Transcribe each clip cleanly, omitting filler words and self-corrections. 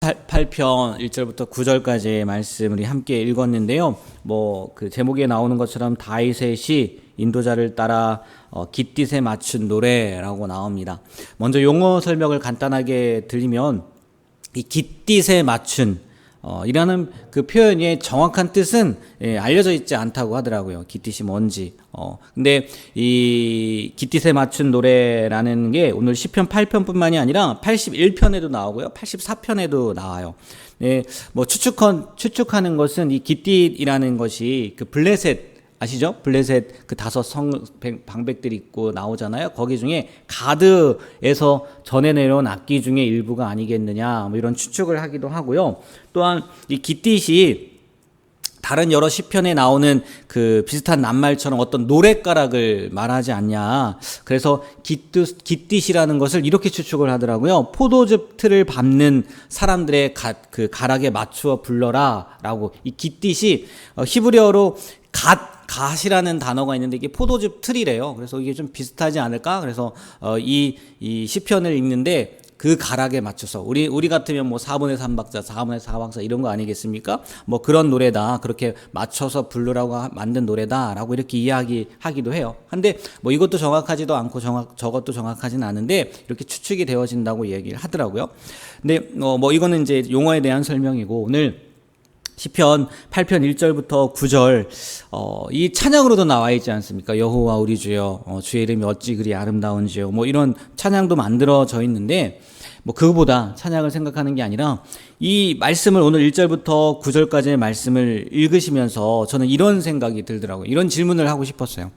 8편 1절부터 9절까지의 말씀 우리 함께 읽었는데요. 그 제목에 나오는 것처럼 다윗의 시 인도자를 따라 깃딧에 맞춘 노래라고 나옵니다. 먼저 용어 설명을 간단하게 드리면 이 깃딧에 맞춘 이라는 그 표현의 정확한 뜻은 알려져 있지 않다고 하더라고요. 깃딧이 뭔지. 근데 이 깃딧에 맞춘 노래라는 게 오늘 시편 8편뿐만이 아니라 81편에도 나오고요. 84편에도 나와요. 네, 추측하는 것은 이 깃딧이라는 것이 그 블레셋 아시죠? 블레셋 그 5 방백들이 있고 나오잖아요. 거기 중에 가드에서 전해 내려온 악기 중에 일부가 아니겠느냐 이런 추측을 하기도 하고요. 또한 이 깃딧이 다른 여러 시편에 나오는 그 비슷한 낱말처럼 어떤 노랫가락을 말하지 않냐. 그래서 깃딧이라는 것을 이렇게 추측을 하더라고요. 포도즙 틀을 밟는 사람들의 그 가락에 맞추어 불러라라고. 이 깃딧이 히브리어로 갓이라는 단어가 있는데 이게 포도즙 틀이래요. 그래서 이게 좀 비슷하지 않을까? 그래서 이 시편을 읽는데 그 가락에 맞춰서 우리 같으면 4분의 3박자, 4분의 4박자 이런 거 아니겠습니까? 그런 노래다. 그렇게 맞춰서 부르라고 만든 노래다라고 이렇게 이야기하기도 해요. 근데 이것도 정확하지도 않고 저것도 정확하진 않은데 이렇게 추측이 되어진다고 얘기를 하더라고요. 근데 이거는 이제 용어에 대한 설명이고 오늘 시편 8편 1절부터 9절 이 찬양으로도 나와 있지 않습니까? 여호와 우리 주여 주의 이름이 어찌 그리 아름다운지요. 이런 찬양도 만들어져 있는데 그거보다 찬양을 생각하는 게 아니라 이 말씀을 오늘 1절부터 9절까지의 말씀을 읽으시면서 저는 이런 생각이 들더라고요. 이런 질문을 하고 싶었어요.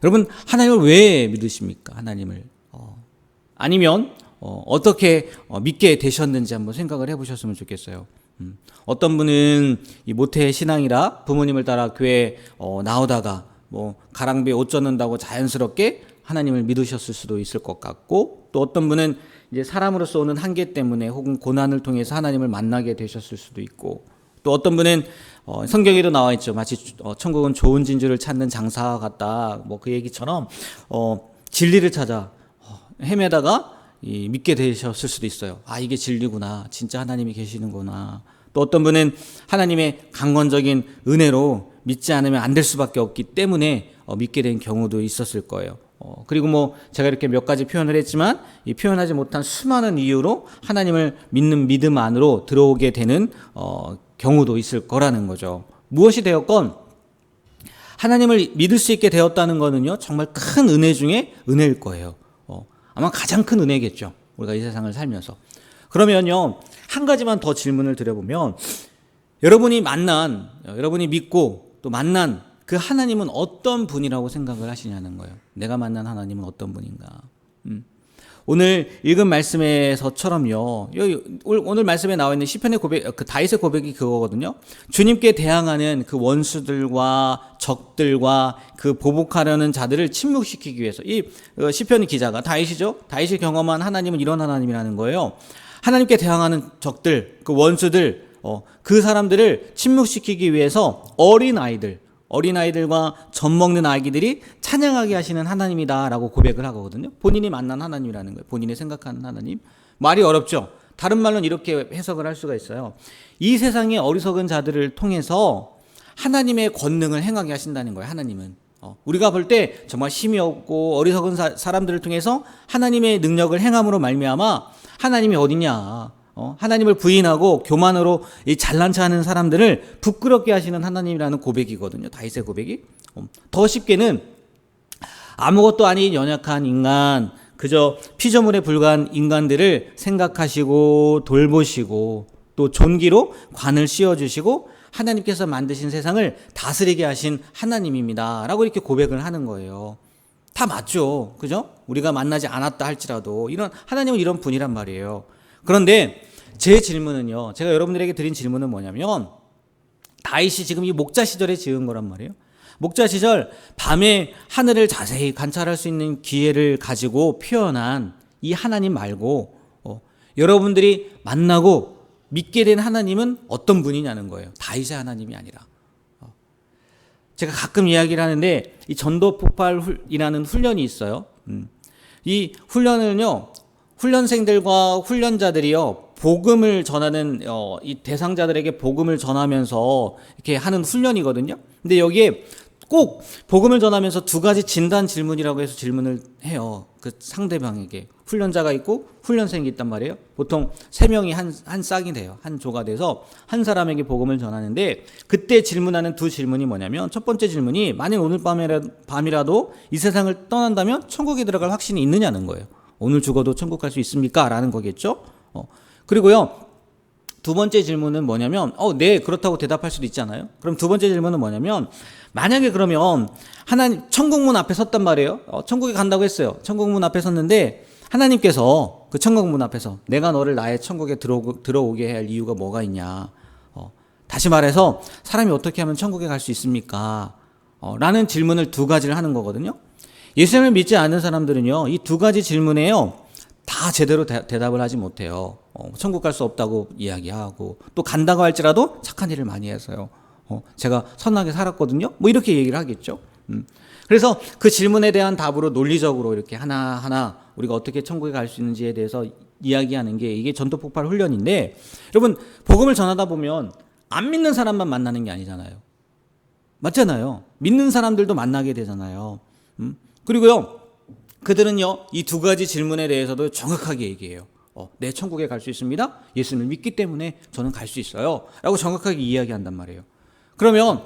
여러분 하나님을 왜 믿으십니까? 하나님을 아니면 어떻게 믿게 되셨는지 한번 생각을 해보셨으면 좋겠어요. 어떤 분은 이 모태 신앙이라 부모님을 따라 교회에 나오다가 가랑비에 옷 젖는다고 자연스럽게 하나님을 믿으셨을 수도 있을 것 같고, 또 어떤 분은 이제 사람으로서 오는 한계 때문에 혹은 고난을 통해서 하나님을 만나게 되셨을 수도 있고, 또 어떤 분은 성경에도 나와 있죠. 마치 천국은 좋은 진주를 찾는 장사와 같다. 그 얘기처럼 진리를 찾아 헤매다가 믿게 되셨을 수도 있어요. 이게 진리구나. 진짜 하나님이 계시는구나. 또 어떤 분은 하나님의 강권적인 은혜로 믿지 않으면 안 될 수밖에 없기 때문에 믿게 된 경우도 있었을 거예요. 그리고 제가 이렇게 몇 가지 표현을 했지만 이 표현하지 못한 수많은 이유로 하나님을 믿는 믿음 안으로 들어오게 되는 경우도 있을 거라는 거죠. 무엇이 되었건 하나님을 믿을 수 있게 되었다는 거는요, 정말 큰 은혜 중에 은혜일 거예요. 아마 가장 큰 은혜겠죠. 우리가 이 세상을 살면서. 그러면요, 한 가지만 더 질문을 드려보면, 여러분이 믿고 또 만난 그 하나님은 어떤 분이라고 생각을 하시냐는 거예요. 내가 만난 하나님은 어떤 분인가. 오늘 읽은 말씀에서처럼요, 오늘 말씀에 나와 있는 시편의 고백, 그 다윗의 고백이 그거거든요. 주님께 대항하는 그 원수들과 적들과 그 보복하려는 자들을 침묵시키기 위해서 이 시편 기자가 다윗이죠. 다윗이 경험한 하나님은 이런 하나님이라는 거예요. 하나님께 대항하는 적들, 그 원수들, 그 사람들을 침묵시키기 위해서 어린아이들과 젖 먹는 아기들이 찬양하게 하시는 하나님이다라고 고백을 하거든요. 본인이 만난 하나님이라는 거예요. 본인이 생각하는 하나님. 말이 어렵죠. 다른 말로는 이렇게 해석을 할 수가 있어요. 이 세상의 어리석은 자들을 통해서 하나님의 권능을 행하게 하신다는 거예요. 하나님은. 우리가 볼 때 정말 힘이 없고 어리석은 사람들을 통해서 하나님의 능력을 행함으로 말미암아 하나님이 어디냐, 하나님을 부인하고 교만으로 이 잘난 체하는 사람들을 부끄럽게 하시는 하나님이라는 고백이거든요. 다윗의 고백이. 더 쉽게는 아무것도 아닌 연약한 인간, 그저 피조물에 불과한 인간들을 생각하시고 돌보시고 또 존귀로 관을 씌워주시고 하나님께서 만드신 세상을 다스리게 하신 하나님입니다 라고 이렇게 고백을 하는 거예요. 다 맞죠. 그죠? 우리가 만나지 않았다 할지라도 하나님은 이런 분이란 말이에요. 그런데 제 질문은요, 제가 여러분들에게 드린 질문은 뭐냐면, 다윗이 지금 이 목자 시절에 지은 거란 말이에요. 목자 시절 밤에 하늘을 자세히 관찰할 수 있는 기회를 가지고 표현한 이 하나님 말고 여러분들이 만나고 믿게 된 하나님은 어떤 분이냐는 거예요. 다윗의 하나님이 아니라. 제가 가끔 이야기를 하는데 이 전도 폭발이라는 훈련이 있어요. 이 훈련을요, 훈련생들과 훈련자들이요, 복음을 전하는 이 대상자들에게 복음을 전하면서 이렇게 하는 훈련이거든요. 근데 여기에 꼭 복음을 전하면서 두 가지 진단 질문이라고 해서 질문을 해요. 그 상대방에게. 훈련자가 있고 훈련생이 있단 말이에요. 보통 3명이 한 싹이 돼요. 한 조가 돼서 한 사람에게 복음을 전하는데, 그때 질문하는 두 질문이 뭐냐면, 첫 번째 질문이 만일 오늘 밤이라도 이 세상을 떠난다면 천국에 들어갈 확신이 있느냐는 거예요. 오늘 죽어도 천국 갈 수 있습니까? 라는 거겠죠. 그리고요, 두 번째 질문은 뭐냐면, 네, 그렇다고 대답할 수도 있잖아요. 그럼 두 번째 질문은 뭐냐면, 만약에 그러면 하나님 천국문 앞에 섰단 말이에요. 천국에 간다고 했어요. 천국문 앞에 섰는데 하나님께서 그 천국문 앞에서 내가 너를 나의 천국에 들어오게 할 이유가 뭐가 있냐. 다시 말해서 사람이 어떻게 하면 천국에 갈 수 있습니까? 라는 질문을 두 가지를 하는 거거든요. 예수님을 믿지 않는 사람들은요, 이 두 가지 질문에요, 다 제대로 대답을 하지 못해요. 천국 갈 수 없다고 이야기하고, 또 간다고 할지라도 착한 일을 많이 해서요. 제가 선하게 살았거든요. 뭐 이렇게 얘기를 하겠죠. 그래서 그 질문에 대한 답으로 논리적으로 이렇게 하나하나 우리가 어떻게 천국에 갈 수 있는지에 대해서 이야기하는 게, 이게 전도폭발 훈련인데, 여러분 복음을 전하다 보면 안 믿는 사람만 만나는 게 아니잖아요. 맞잖아요. 믿는 사람들도 만나게 되잖아요. 그리고요, 그들은요, 이 두 가지 질문에 대해서도 정확하게 얘기해요. 네, 천국에 갈 수 있습니다. 예수님을 믿기 때문에 저는 갈 수 있어요. 라고 정확하게 이야기한단 말이에요. 그러면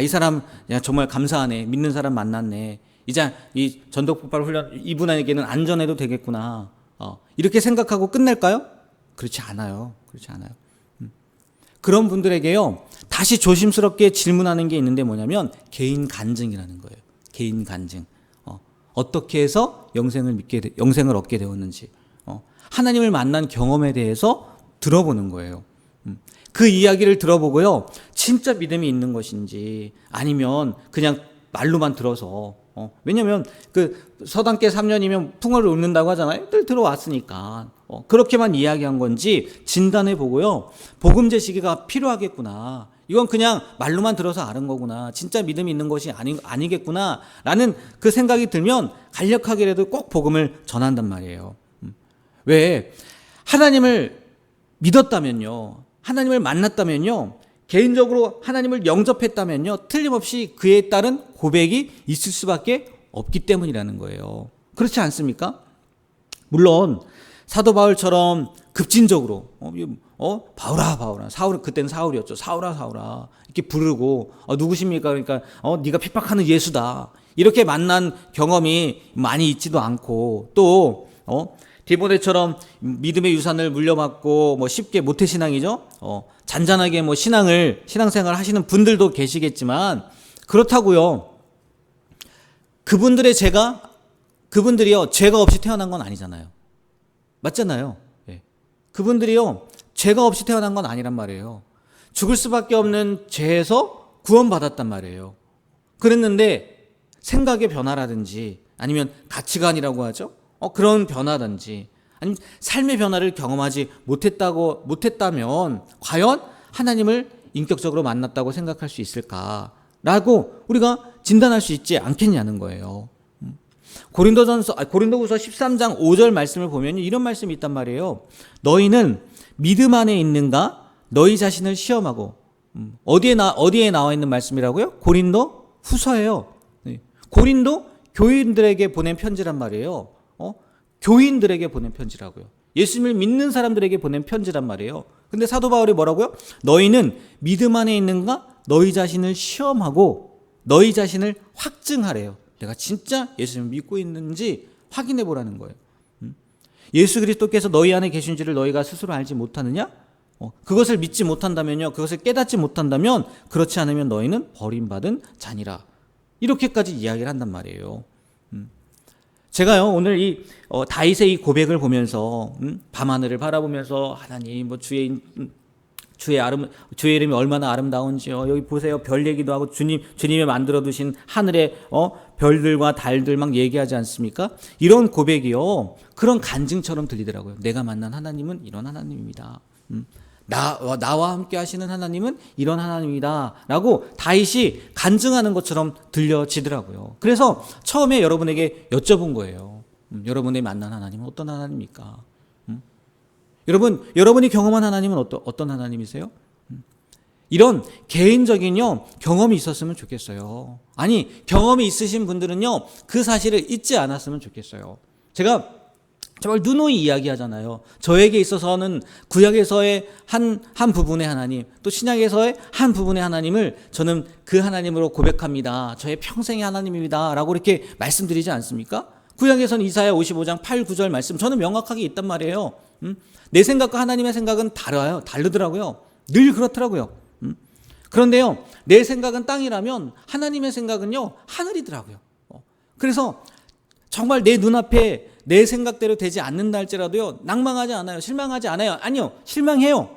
이 사람 정말 감사하네. 믿는 사람 만났네. 이제 이 전도폭발 훈련 이분에게는 안전해도 되겠구나. 이렇게 생각하고 끝낼까요? 그렇지 않아요. 그렇지 않아요. 그런 분들에게요, 다시 조심스럽게 질문하는 게 있는데 뭐냐면 개인 간증이라는 거예요. 개인 간증. 어떻게 해서 영생을 얻게 되었는지, 하나님을 만난 경험에 대해서 들어보는 거예요. 그 이야기를 들어보고요, 진짜 믿음이 있는 것인지 아니면 그냥 말로만 들어서, 왜냐면 그 서당계 3년이면 풍어를 읊는다고 하잖아요. 늘 들어왔으니까 그렇게만 이야기한 건지 진단해 보고요, 복음제 시기가 필요하겠구나, 이건 그냥 말로만 들어서 아는 거구나, 진짜 믿음이 있는 것이 아니겠구나 라는 그 생각이 들면 간략하게라도 꼭 복음을 전한단 말이에요. 왜? 하나님을 믿었다면요, 하나님을 만났다면요, 개인적으로 하나님을 영접했다면요, 틀림없이 그에 따른 고백이 있을 수밖에 없기 때문이라는 거예요. 그렇지 않습니까? 물론 사도 바울처럼 급진적으로 바울아, 사울, 그때는 사울이었죠. 사울아 이렇게 부르고, 누구십니까? 그러니까 네가 핍박하는 예수다, 이렇게 만난 경험이 많이 있지도 않고, 또 디모데처럼 믿음의 유산을 물려받고 쉽게 모태신앙이죠. 잔잔하게 신앙생활 하시는 분들도 계시겠지만, 그렇다고요, 그분들이요 죄가 없이 태어난 건 아니잖아요. 맞잖아요. 네. 그분들이요 죄가 없이 태어난 건 아니란 말이에요. 죽을 수밖에 없는 죄에서 구원받았단 말이에요. 그랬는데 생각의 변화라든지 아니면 가치관이라고 하죠. 그런 변화든지 아니면 삶의 변화를 경험하지 못했다면 과연 하나님을 인격적으로 만났다고 생각할 수 있을까라고 우리가 진단할 수 있지 않겠냐는 거예요. 고린도후서 13장 5절 말씀을 보면 이런 말씀이 있단 말이에요. 너희는 믿음 안에 있는가? 너희 자신을 시험하고. 어디에 나와 있는 말씀이라고요? 고린도 후서예요. 고린도 교인들에게 보낸 편지란 말이에요. 교인들에게 보낸 편지라고요. 예수님을 믿는 사람들에게 보낸 편지란 말이에요. 근데 사도 바울이 뭐라고요? 너희는 믿음 안에 있는가? 너희 자신을 시험하고 너희 자신을 확증하래요. 내가 진짜 예수님을 믿고 있는지 확인해 보라는 거예요. 예수 그리스도께서 너희 안에 계신지를 너희가 스스로 알지 못하느냐? 그것을 믿지 못한다면요, 그것을 깨닫지 못한다면, 그렇지 않으면 너희는 버림받은 자니라. 이렇게까지 이야기를 한단 말이에요. 제가요 오늘 이 다윗의 이 고백을 보면서 밤하늘을 바라보면서 하나님 주의 이름이 얼마나 아름다운지요. 여기 보세요. 별 얘기도 하고 주님이 만들어 두신 하늘의 별들과 달들 막 얘기하지 않습니까? 이런 고백이요, 그런 간증처럼 들리더라고요. 내가 만난 하나님은 이런 하나님입니다. 나와 함께 하시는 하나님은 이런 하나님이다 라고 다윗이 간증하는 것처럼 들려지더라고요. 그래서 처음에 여러분에게 여쭤본 거예요. 여러분이 만난 하나님은 어떤 하나님입니까? 여러분이 경험한 하나님은 어떤 하나님이세요? 이런 개인적인요 경험이 있었으면 좋겠어요. 아니, 경험이 있으신 분들은요 그 사실을 잊지 않았으면 좋겠어요. 제가 정말 누누이 이야기하잖아요. 저에게 있어서는 구약에서의 한 부분의 하나님, 또 신약에서의 한 부분의 하나님을 저는 그 하나님으로 고백합니다. 저의 평생의 하나님입니다 라고 이렇게 말씀드리지 않습니까? 구약에서는 이사야 55장 8, 9절 말씀 저는 명확하게 있단 말이에요. 내 생각과 하나님의 생각은 다르더라고요. 늘 그렇더라고요. 그런데요, 내 생각은 땅이라면 하나님의 생각은요 하늘이더라고요. 그래서 정말 내 눈앞에 내 생각대로 되지 않는다 할지라도요 낭망하지 않아요. 실망하지 않아요. 아니요, 실망해요.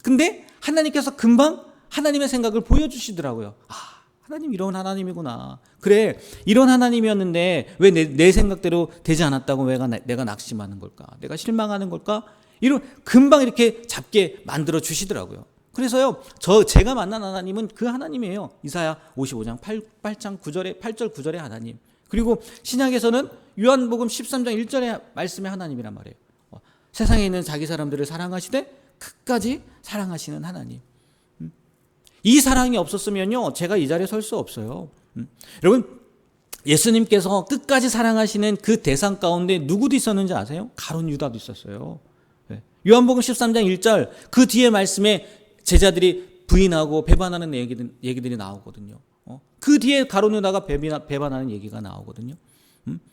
근데 하나님께서 금방 하나님의 생각을 보여주시더라고요. 하나님 이런 하나님이구나. 그래, 이런 하나님이었는데 왜 내 생각대로 되지 않았다고 내가 낙심하는 걸까? 내가 실망하는 걸까? 금방 이렇게 잡게 만들어 주시더라고요. 그래서요, 제가 만난 하나님은 그 하나님이에요. 이사야 55장 8절 9절의 하나님. 그리고 신약에서는 요한복음 13장 1절의 말씀의 하나님이란 말이에요. 세상에 있는 자기 사람들을 사랑하시되 끝까지 사랑하시는 하나님. 이 사랑이 없었으면요 제가 이 자리에 설 수 없어요. 여러분, 예수님께서 끝까지 사랑하시는 그 대상 가운데 누구도 있었는지 아세요? 가룟 유다도 있었어요. 요한복음 13장 1절 그 뒤에 말씀에 제자들이 부인하고 배반하는 얘기들이 나오거든요. 그 뒤에 가룟 유다가 배반하는 얘기가 나오거든요.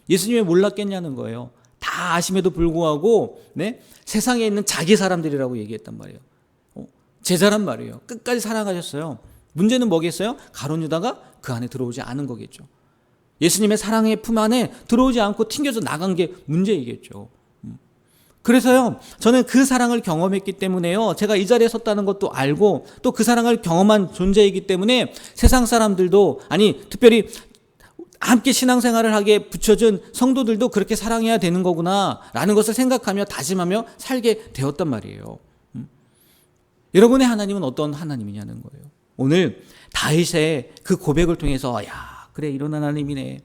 예수님이 몰랐겠냐는 거예요. 다 아심에도 불구하고 세상에 있는 자기 사람들이라고 얘기했단 말이에요. 제자란 말이에요. 끝까지 사랑하셨어요. 문제는 뭐겠어요? 가룟 유다가 그 안에 들어오지 않은 거겠죠. 예수님의 사랑의 품 안에 들어오지 않고 튕겨져 나간 게 문제이겠죠. 그래서요, 저는 그 사랑을 경험했기 때문에요, 제가 이 자리에 섰다는 것도 알고 또 그 사랑을 경험한 존재이기 때문에 세상 사람들도, 아니 특별히 함께 신앙생활을 하게 붙여준 성도들도 그렇게 사랑해야 되는 거구나 라는 것을 생각하며 다짐하며 살게 되었단 말이에요. 여러분의 하나님은 어떤 하나님이냐는 거예요. 오늘 다윗의 그 고백을 통해서 그래, 이런 하나님이네.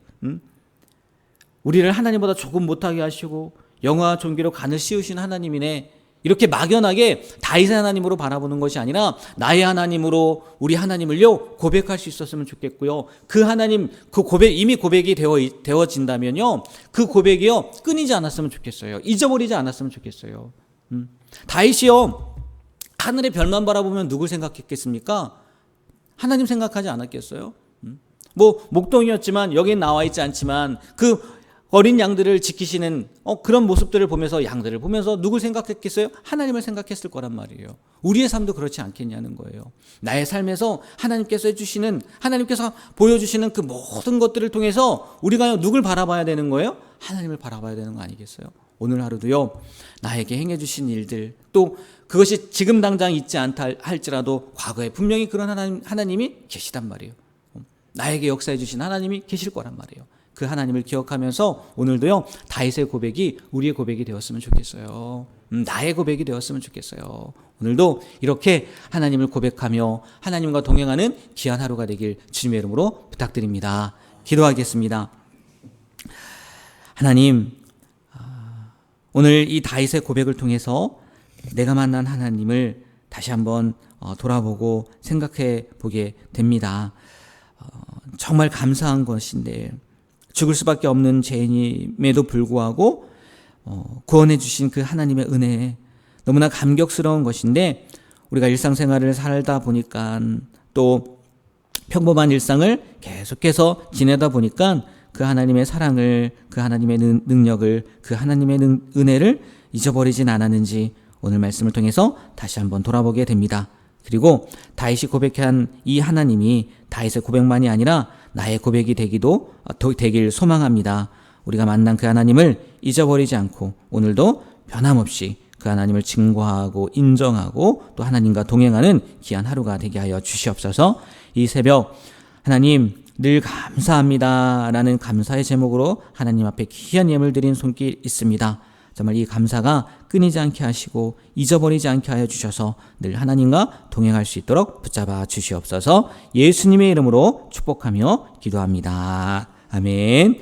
우리를 하나님보다 조금 못하게 하시고 영화와 존귀로 간을 씌우신 하나님이네. 이렇게 막연하게 다윗의 하나님으로 바라보는 것이 아니라 나의 하나님으로 우리 하나님을요 고백할 수 있었으면 좋겠고요. 그 하나님, 그 고백, 이미 고백이 되어진다면요 그 고백이요 끊이지 않았으면 좋겠어요. 잊어버리지 않았으면 좋겠어요. 다윗이요 하늘의 별만 바라보면 누굴 생각했겠습니까? 하나님 생각하지 않았겠어요? 목동이었지만 여기에 나와 있지 않지만 그 어린 양들을 지키시는 그런 모습들을 보면서, 양들을 보면서 누굴 생각했겠어요? 하나님을 생각했을 거란 말이에요. 우리의 삶도 그렇지 않겠냐는 거예요. 나의 삶에서 하나님께서 보여주시는 그 모든 것들을 통해서 우리가 누굴 바라봐야 되는 거예요? 하나님을 바라봐야 되는 거 아니겠어요? 오늘 하루도요 나에게 행해주신 일들, 또 그것이 지금 당장 있지 않다 할지라도 과거에 분명히 그런 하나님이 계시단 말이에요. 나에게 역사해 주신 하나님이 계실 거란 말이에요. 그 하나님을 기억하면서 오늘도요 다윗의 고백이 우리의 고백이 되었으면 좋겠어요. 나의 고백이 되었으면 좋겠어요. 오늘도 이렇게 하나님을 고백하며 하나님과 동행하는 귀한 하루가 되길 주님의 이름으로 부탁드립니다. 기도하겠습니다. 하나님, 오늘 이 다윗의 고백을 통해서 내가 만난 하나님을 다시 한번 돌아보고 생각해 보게 됩니다. 정말 감사한 것인데, 죽을 수밖에 없는 죄인임에도 불구하고 구원해 주신 그 하나님의 은혜, 너무나 감격스러운 것인데, 우리가 일상생활을 살다 보니까, 또 평범한 일상을 계속해서 지내다 보니까 그 하나님의 사랑을, 그 하나님의 능력을, 그 하나님의 은혜를 잊어버리진 않았는지 오늘 말씀을 통해서 다시 한번 돌아보게 됩니다. 그리고 다윗이 고백한 이 하나님이 다윗의 고백만이 아니라 나의 고백이 되길 소망합니다. 우리가 만난 그 하나님을 잊어버리지 않고 오늘도 변함없이 그 하나님을 증거하고 인정하고 또 하나님과 동행하는 귀한 하루가 되게 하여 주시옵소서. 이 새벽 하나님 늘 감사합니다 라는 감사의 제목으로 하나님 앞에 귀한 예물 드린 손길 있습니다. 정말 이 감사가 끊이지 않게 하시고 잊어버리지 않게 하여 주셔서 늘 하나님과 동행할 수 있도록 붙잡아 주시옵소서. 예수님의 이름으로 축복하며 기도합니다. 아멘.